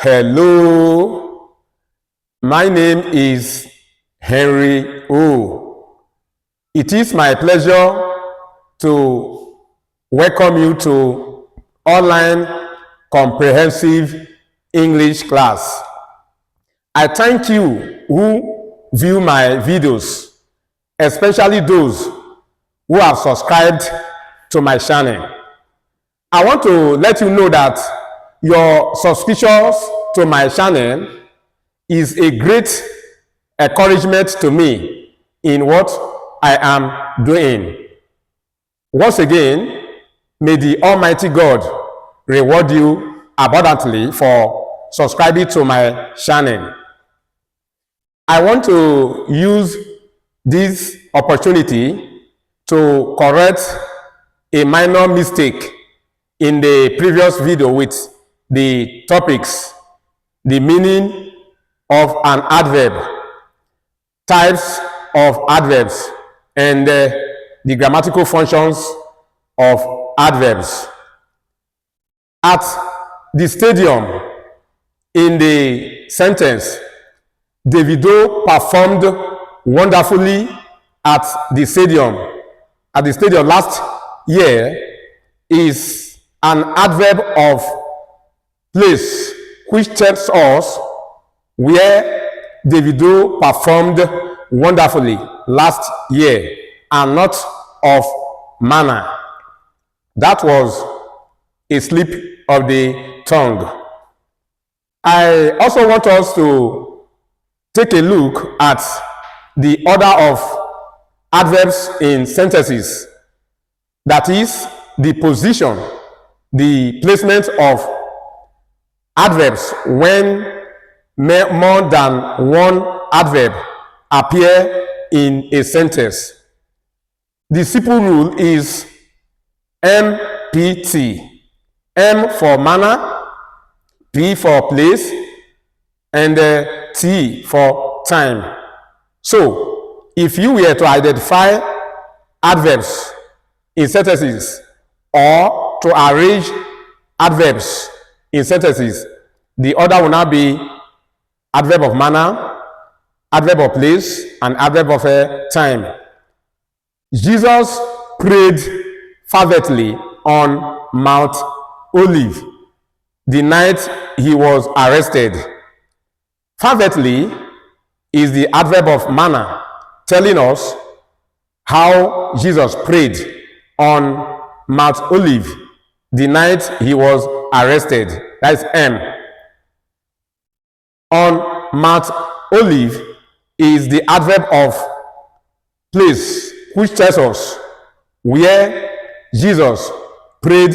Hello, my name is Henry O. It is my pleasure to welcome you to online comprehensive English class. I thank you who view my videos, especially those who have subscribed to my channel. I want to let you know that your subscriptions to my channel is a great encouragement to me in what I am doing. Once again, may the Almighty God reward you abundantly for subscribing to my channel. I want to use this opportunity to correct a minor mistake in the previous video with the topics, the meaning of an adverb, types of adverbs, and the grammatical functions of adverbs. At the stadium, in the sentence, Davido performed wonderfully at the stadium last year is an adverb of place which tells us where Davido performed wonderfully last year and not of manner. That was a slip of the tongue. I also want us to take a look at the order of adverbs in sentences. That is, the position, the placement of adverbs when more than one adverb appear in a sentence. The simple rule is MPT. M for manner, P for place, and T for time. So, if you were to identify adverbs in sentences or to arrange adverbs in sentences, the order will now be adverb of manner, adverb of place, and adverb of time. Jesus prayed fervently on Mount Olive the night he was arrested. Fervently is the adverb of manner, telling us how Jesus prayed on Mount Olive the night he was arrested. That's M. On Mount Olive is the adverb of place, which tells us where Jesus prayed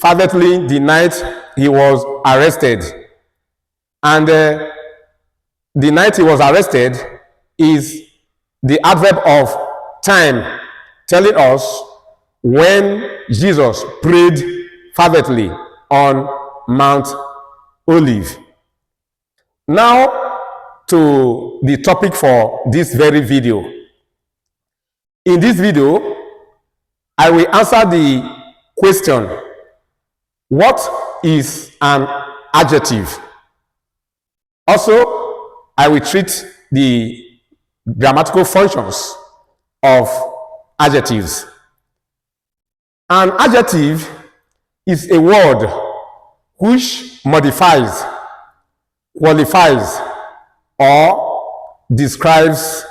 fervently the night he was arrested. And the night he was arrested is the adverb of time, telling us when Jesus prayed fervently on Mount Olive. Now to the topic for this very video. In this video, I will answer the question, what is an adjective? Also, I will treat the grammatical functions of adjectives. An adjective is a word which modifies, qualifies, or describes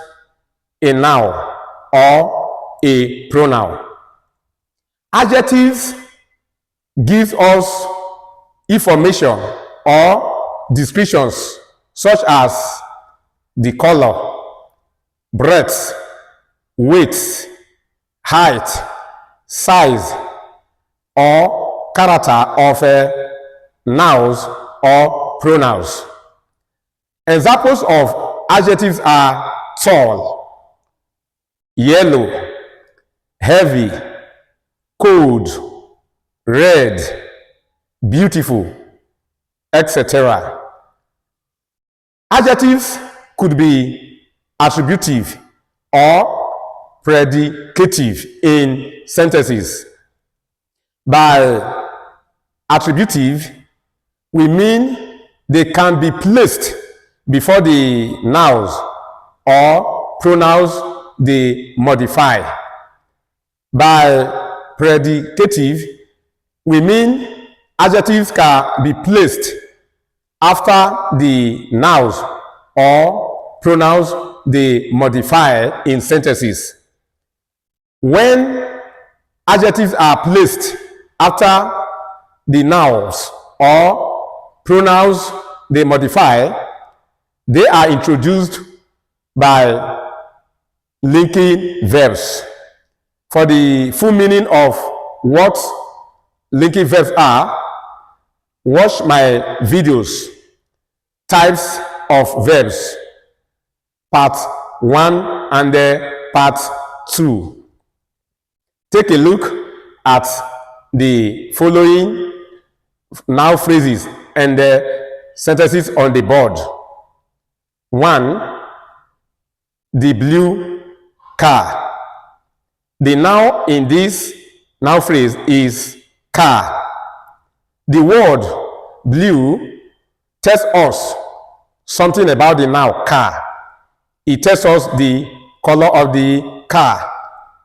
a noun or a pronoun. Adjectives give us information or descriptions such as the color, breadth, weight, height, size, or character of nouns or pronouns. Examples of adjectives are tall, yellow, heavy, cold, red, beautiful, etc. Adjectives could be attributive or predicative in sentences. By attributive, we mean They can be placed before the nouns or pronouns they modify. By predicative, we mean adjectives can be placed after the nouns or pronouns they modify in sentences. When adjectives are placed after the nouns or pronouns they modify, they are introduced by linking verbs. For the full meaning of what linking verbs are, watch my videos, types of verbs, part 1 and part 2. Take a look at the following noun phrases and sentences on the board. 1. The blue car. The noun in this noun phrase is car. The word blue tells us something about the noun car. It tells us the color of the car.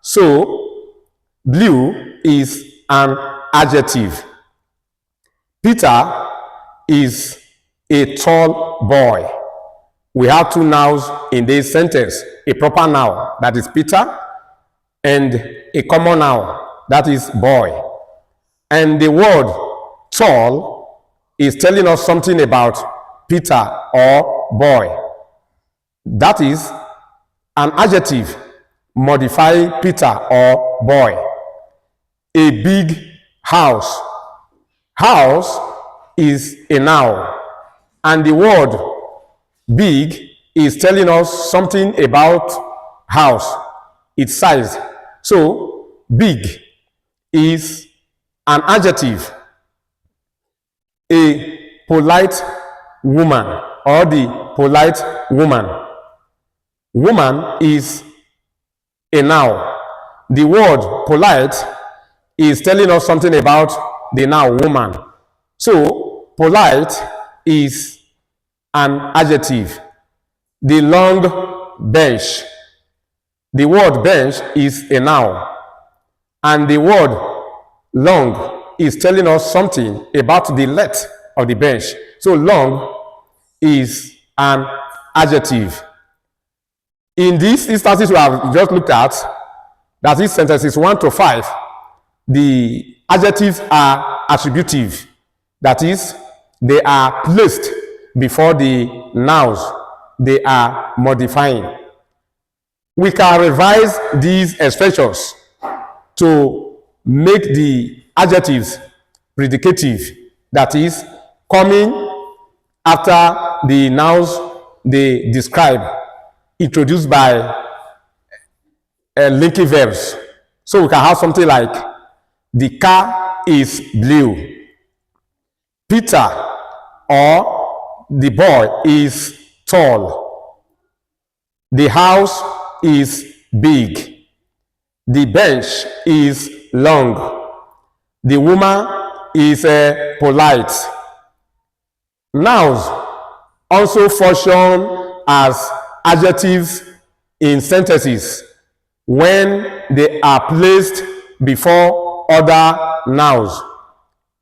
So, blue is an adjective. Peter is a tall boy. We have two nouns in this sentence, a proper noun, that is Peter, and a common noun, that is boy. And the word tall is telling us something about Peter or boy. That is an adjective modifying Peter or boy. A big house. House is a noun, and the word big is telling us something about house, its size. So, big is an adjective. A polite woman or the polite woman. Woman is a noun. The word polite is telling us something about the noun woman. So, polite is an adjective. The long bench. The word bench is a noun, and the word long is telling us something about the length of the bench. So long is an adjective. In these instances we have just looked at, that is sentences 1 to 5, the adjectives are attributive. That is, they are placed before the nouns they are modifying. We can revise these expressions to make the adjectives predicative, that is, coming after the nouns they describe, introduced by linking verbs. So we can have something like, the car is blue. Peter or the boy is tall. The house is big. The bench is long. The woman is polite. Nouns also function as adjectives in sentences when they are placed before other nouns.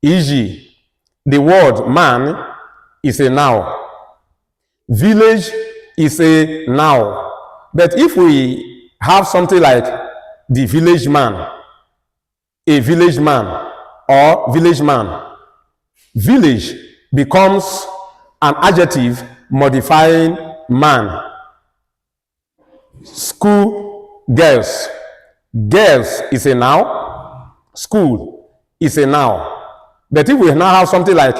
E.g., the word man is a noun. Village is a noun. But if we have something like the village man, a village man, or village man, village becomes an adjective modifying man. School girls. Girls is a noun. School is a noun. But if we now have something like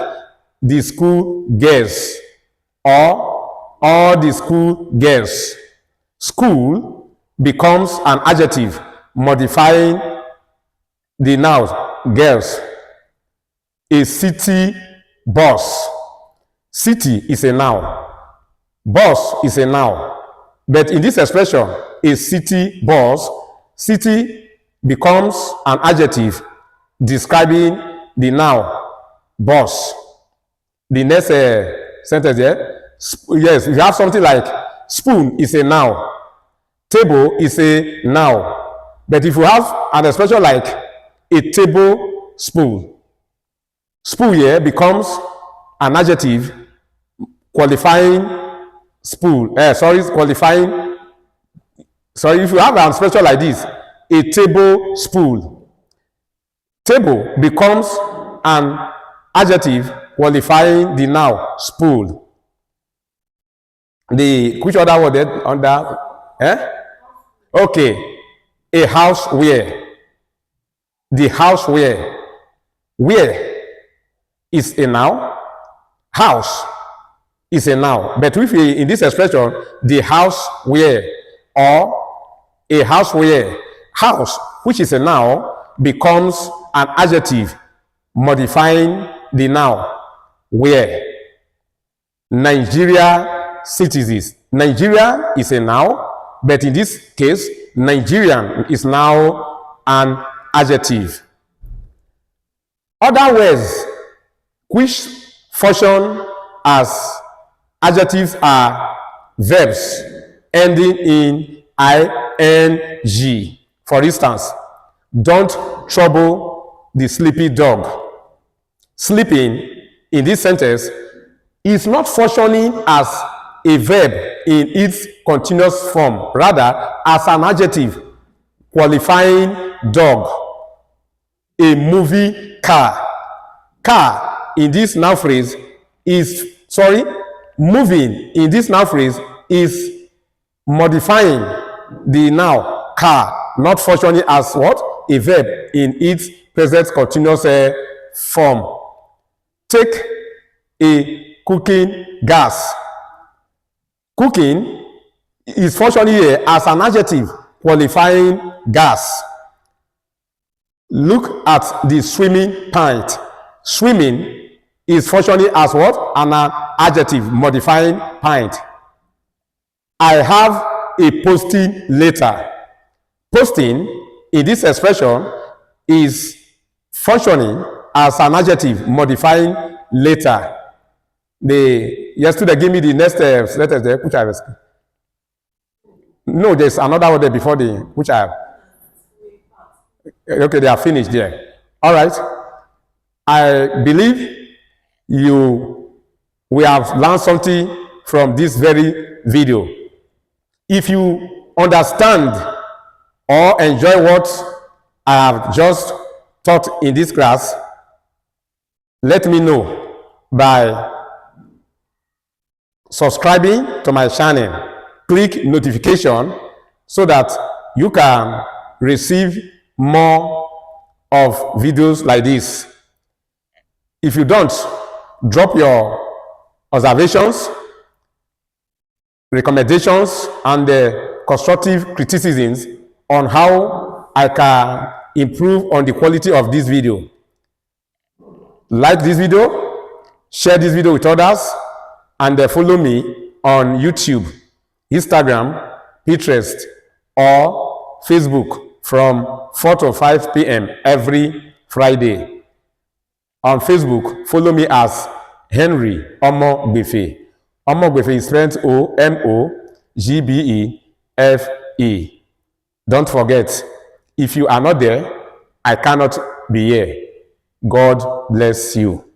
the school girls or all the school girls, school becomes an adjective modifying the noun girls. A city bus. City is a noun. Bus is a noun. But in this expression, a city bus, city becomes an adjective describing the noun bus. The next sentence there. Yes, you have something like spoon is a noun, table is a noun. But if you have an expression like a tablespoon, spoon here becomes an adjective qualifying spoon. If you have an expression like this, a tablespoon, table becomes an adjective qualifying the noun spoon. Which other word there under? Okay, a houseware. The houseware. Where is a noun. House is a noun. But if in this expression, the houseware or a houseware, house, which is a noun, becomes an adjective modifying the noun where. Nigeria citizens. Nigeria is a noun, but in this case, Nigerian is now an adjective. Other words which function as adjectives are verbs ending in ing. For instance, don't trouble the sleepy dog. Sleeping in this sentence is not functioning as a verb in its continuous form, rather as an adjective qualifying dog. A movie car. Car in this noun phrase is, moving in this noun phrase is modifying the noun car, not functioning as what? A verb in its present continuous form. Take a cooking gas. Cooking is functioning here as an adjective qualifying gas. Look at the swimming pint. Swimming is functioning as what? An adjective modifying pint. I have a posting letter. Posting in this expression is functioning as an adjective modifying letter. Yesterday give me the next letters there, which I was. No, there's another one there before the which I have. Okay, they are finished there. All right. I believe we have learned something from this very video. If you understand or enjoy what I have just taught in this class, let me know by subscribing to my channel. Click notification so that you can receive more of videos like this. If you don't, drop your observations, recommendations, and constructive criticisms on how I can improve on the quality of this video. Like this video, share this video with others, and follow me on YouTube, Instagram, Pinterest, or Facebook from 4 to 5 p.m. every Friday. On Facebook, follow me as Henry Omogbefe. Omogbefe is spelled Omogbefe. Don't forget, if you are not there, I cannot be here. God bless you.